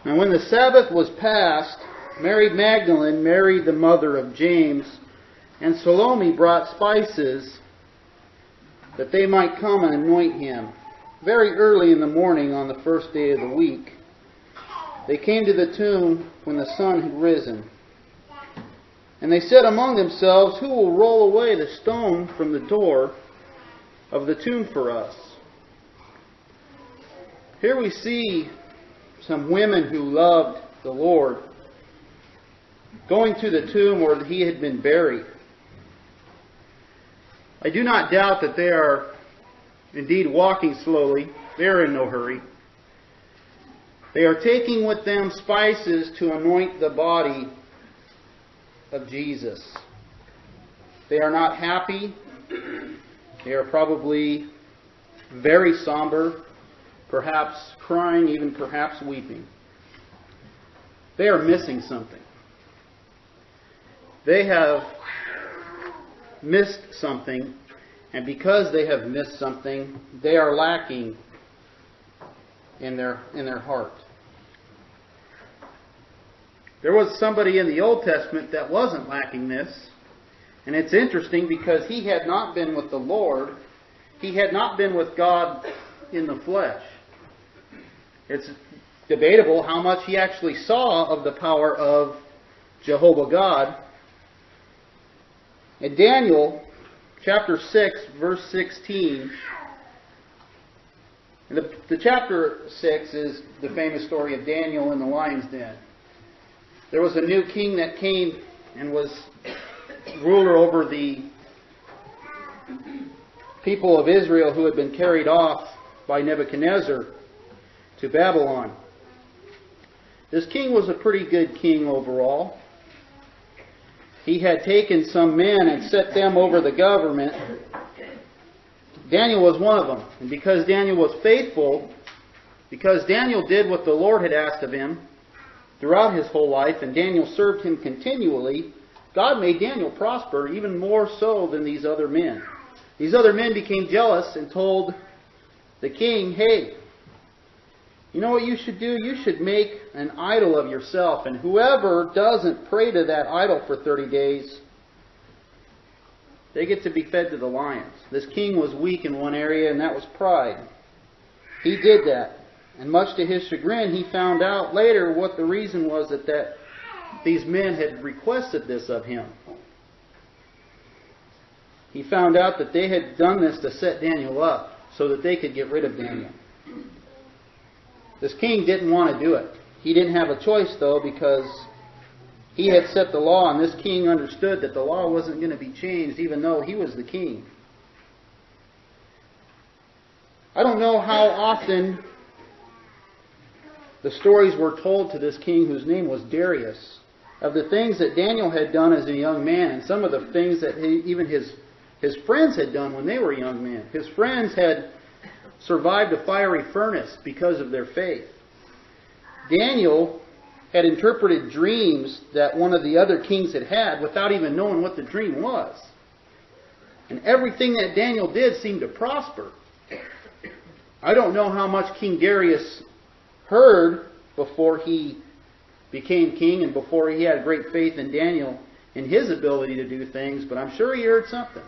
And when the Sabbath was past, Mary Magdalene, Mary the mother of James, and Salome brought spices that they might come and anoint him. Very early in the morning on the first day of the week, they came to the tomb when the sun had risen. And they said among themselves, "Who will roll away the stone from the door of the tomb for us?" Here we see some women who loved the Lord going to the tomb where he had been buried. I do not doubt that they are indeed walking slowly. They are in no hurry. They are taking with them spices to anoint the body of Jesus. They are not happy. They are probably very somber, perhaps crying, even perhaps weeping. They are missing something. They have missed something, and because they have missed something, they are lacking in their heart. There was somebody in the Old Testament that wasn't lacking this, and it's interesting because he had not been with the Lord. He had not been with God in the flesh. It's debatable how much he actually saw of the power of Jehovah God. In Daniel chapter 6, verse 16, and the chapter 6 is the famous story of Daniel in the lion's den. There was a new king that came and was ruler over the people of Israel who had been carried off by Nebuchadnezzar to Babylon. This king was a pretty good king overall. He had taken some men and set them over the government. Daniel was one of them. And because Daniel was faithful, because Daniel did what the Lord had asked of him throughout his whole life, and Daniel served him continually, God made Daniel prosper even more so than these other men. These other men became jealous and told the king, "Hey, you know what you should do? You should make an idol of yourself, and whoever doesn't pray to that idol for 30 days, they get to be fed to the lions." This king was weak in one area, and that was pride. He did that. And much to his chagrin, he found out later what the reason was that these men had requested this of him. He found out that they had done this to set Daniel up so that they could get rid of Daniel. This king didn't want to do it. He didn't have a choice, though, because he had set the law, and this king understood that the law wasn't going to be changed, even though he was the king. I don't know how often the stories were told to this king, whose name was Darius, of the things that Daniel had done as a young man, and some of the things that even his friends had done when they were young men. His friends had survived a fiery furnace because of their faith. Daniel had interpreted dreams that one of the other kings had had without even knowing what the dream was. And everything that Daniel did seemed to prosper. I don't know how much King Darius heard before he became king and before he had great faith in Daniel and his ability to do things, but I'm sure he heard something.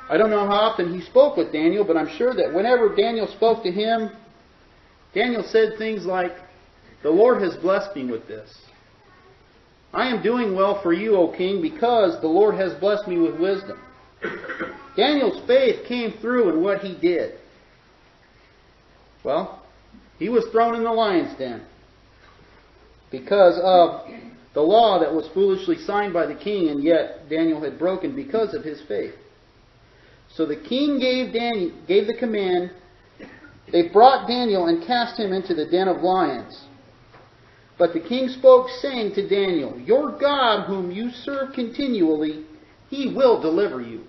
I don't know how often he spoke with Daniel, but I'm sure that whenever Daniel spoke to him, Daniel said things like, "The Lord has blessed me with this. I am doing well for you, O king, because the Lord has blessed me with wisdom." Daniel's faith came through in what he did. Well, he was thrown in the lion's den because of the law that was foolishly signed by the king, and yet Daniel had broken because of his faith. So the king gave the command. They brought Daniel and cast him into the den of lions. But the king spoke, saying to Daniel, "Your God, whom you serve continually, he will deliver you."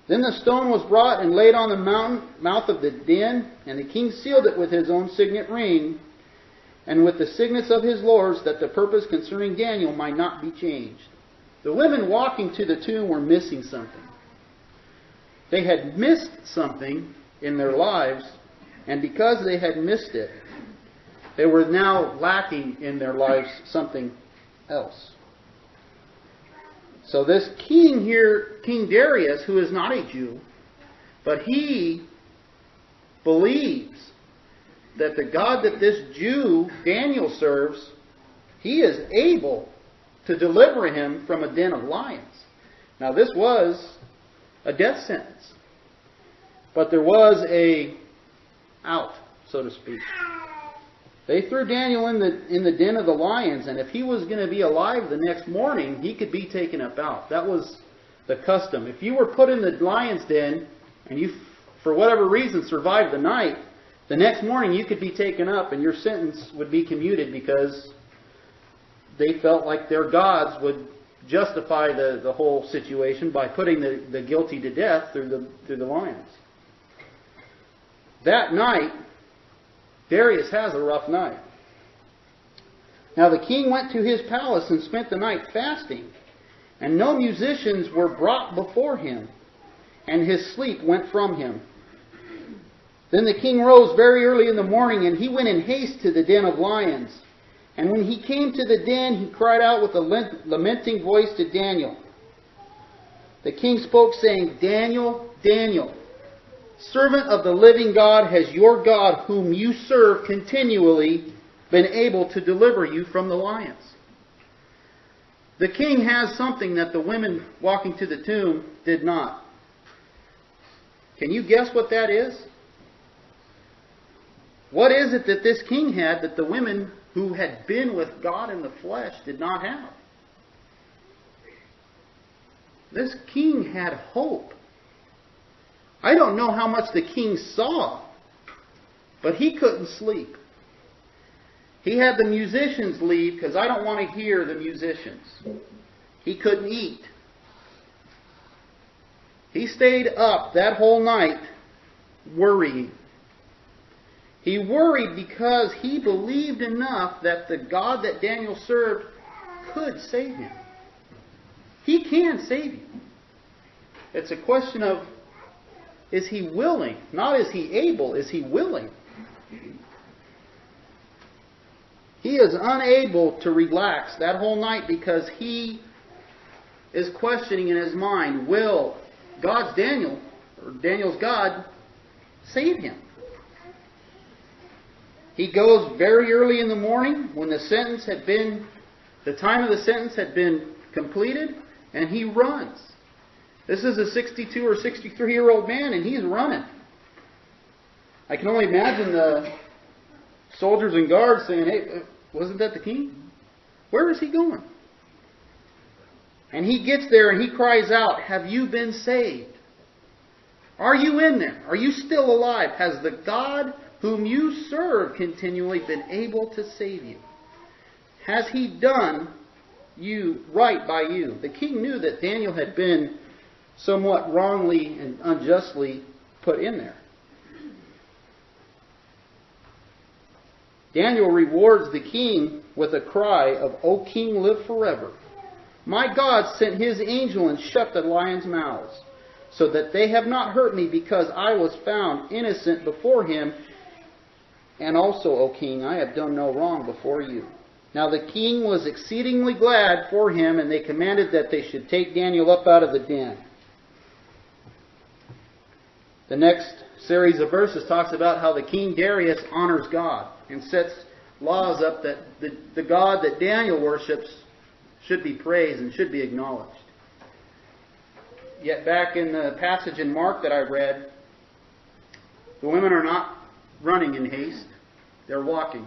Then the stone was brought and laid on the mouth of the den, and the king sealed it with his own signet ring, and with the signets of his lords, that the purpose concerning Daniel might not be changed. The women walking to the tomb were missing something. They had missed something in their lives And because they had missed it, they were now lacking in their lives something else. So this king here, King Darius, who is not a Jew, but he believes that the God that this Jew, Daniel, serves, he is able to deliver him from a den of lions. Now this was a death sentence. But there was a out, so to speak. They threw Daniel in the den of the lions, and if he was going to be alive the next morning, he could be taken up out. That was the custom. If you were put in the lion's den, and you, for whatever reason, survived the night, the next morning you could be taken up, and your sentence would be commuted because they felt like their gods would justify the whole situation by putting the guilty to death through the lions. That night, Darius has a rough night. Now the king went to his palace and spent the night fasting, and no musicians were brought before him, and his sleep went from him. Then the king rose very early in the morning, and he went in haste to the den of lions. And when he came to the den, he cried out with a lamenting voice to Daniel. The king spoke, saying, Daniel, Daniel, servant of the living God, has your God, whom you serve continually, been able to deliver you from the lions? The king has something that the women walking to the tomb did not. Can you guess what that is? What is it that this king had that the women who had been with God in the flesh did not have? This king had hope. I don't know how much the king saw, but he couldn't sleep. He had the musicians leave because I don't want to hear the musicians. He couldn't eat. He stayed up that whole night worrying. He worried because he believed enough that the God that Daniel served could save him. He can save you. It's a question of, is he willing? Not is he able, is he willing? He is unable to relax that whole night because he is questioning in his mind, will Daniel's God, save him? He goes very early in the morning when the time of the sentence had been completed, and he runs. This is a 62 or 63-year-old man, and he's running. I can only imagine the soldiers and guards saying, hey, wasn't that the king? Where is he going? And he gets there and he cries out, have you been saved? Are you in there? Are you still alive? Has the God whom you serve continually been able to save you? Has he done you right by you? The king knew that Daniel had been somewhat wrongly and unjustly put in there. Daniel rewards the king with a cry of, O king, live forever. My God sent his angel and shut the lions' mouths, so that they have not hurt me, because I was found innocent before him. And also, O king, I have done no wrong before you. Now the king was exceedingly glad for him, and they commanded that they should take Daniel up out of the den. The next series of verses talks about how the king Darius honors God and sets laws up that the God that Daniel worships should be praised and should be acknowledged. Yet back in the passage in Mark that I read, the women are not running in haste. They're walking.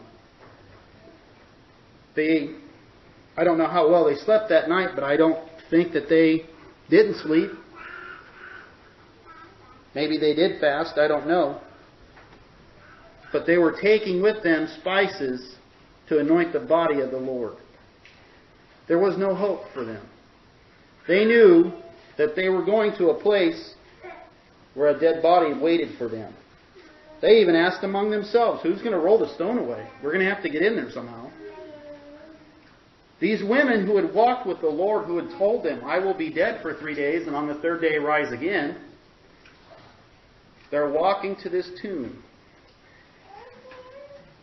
I don't know how well they slept that night, but I don't think that they didn't sleep. Maybe they did fast, I don't know. But they were taking with them spices to anoint the body of the Lord. There was no hope for them. They knew that they were going to a place where a dead body waited for them. They even asked among themselves, who's going to roll the stone away? We're going to have to get in there somehow. These women who had walked with the Lord, who had told them, I will be dead for 3 days and on the third day rise again, they're walking to this tomb.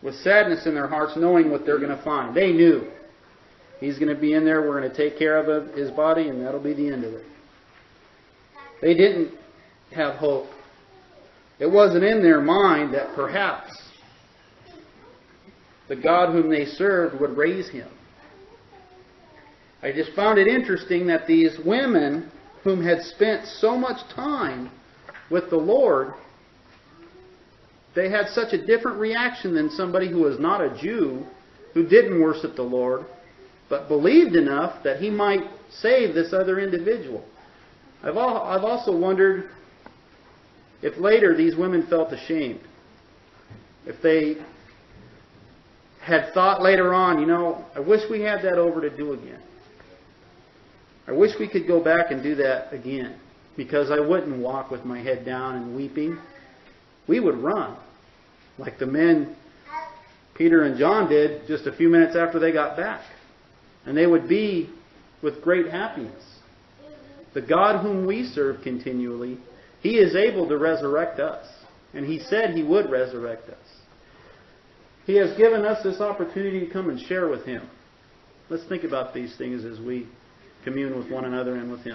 with sadness in their hearts, knowing what they're going to find. They knew. He's going to be in there, we're going to take care of his body, and that'll be the end of it. They didn't have hope. It wasn't in their mind that perhaps the God whom they served would raise him. I just found it interesting that these women whom had spent so much time with the Lord, they had such a different reaction than somebody who was not a Jew, who didn't worship the Lord, but believed enough that he might save this other individual. I've also wondered if later these women felt ashamed. If they had thought later on, I wish we had that over to do again. I wish we could go back and do that again, because I wouldn't walk with my head down and weeping. We would run, like the men Peter and John did just a few minutes after they got back. And they would be with great happiness. The God whom we serve continually, He is able to resurrect us. And He said He would resurrect us. He has given us this opportunity to come and share with Him. Let's think about these things as we commune with one another and with Him.